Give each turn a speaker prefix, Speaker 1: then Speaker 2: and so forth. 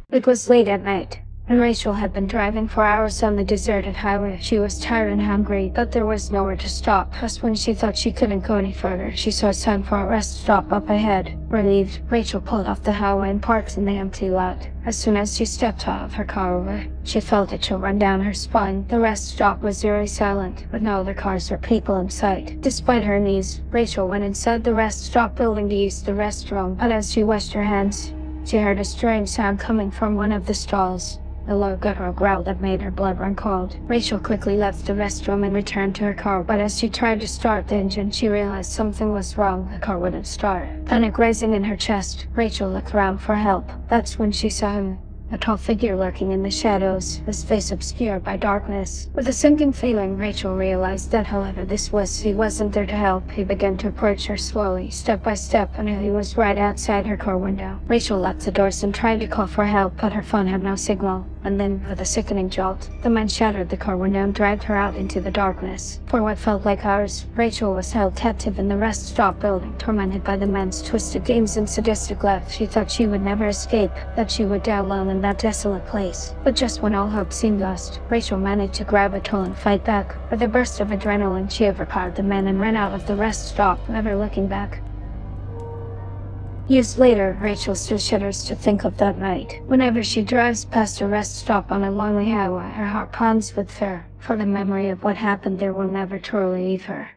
Speaker 1: It was late at night, and Rachel had been driving for hours on the deserted highway. She was tired and hungry, but there was nowhere to stop. Just when she thought she couldn't go any further, she saw a sign for a rest stop up ahead. Relieved, Rachel pulled off the highway and parked in the empty lot. As soon as she stepped out of her car, she felt a chill run down her spine. The rest stop was very silent, with no other cars or people in sight. Despite her unease, Rachel went inside the rest stop building to use the restroom, but as she washed her hands, she heard a strange sound coming from one of the stalls. A low guttural growl that made her blood run cold. Rachel quickly left the restroom and returned to her car, but as she tried to start the engine, she realized something was wrong. The car wouldn't start. Panic rising in her chest, Rachel looked around for help. That's when she saw him. A tall figure lurking in the shadows, his face obscured by darkness. With a sinking feeling, Rachel realized that however he wasn't there to help. He began to approach her slowly, step by step, until he was right outside her car window. Rachel locked the doors and tried to call for help, but her phone had no signal. And then, with a sickening jolt, the man shattered the car window and dragged her out into the darkness. For what felt like hours, Rachel was held captive in the rest stop building, tormented by the man's twisted games and sadistic laugh. She thought she would never escape, that she would die alone in that desolate place. But just when all hope seemed lost, Rachel managed to grab a tool and fight back. With a burst of adrenaline, she overpowered the man and ran out of the rest stop, never looking back. Years later, Rachel still shudders to think of that night. Whenever she drives past a rest stop on a lonely highway, her heart pounds with fear, for the memory of what happened there will never truly leave her.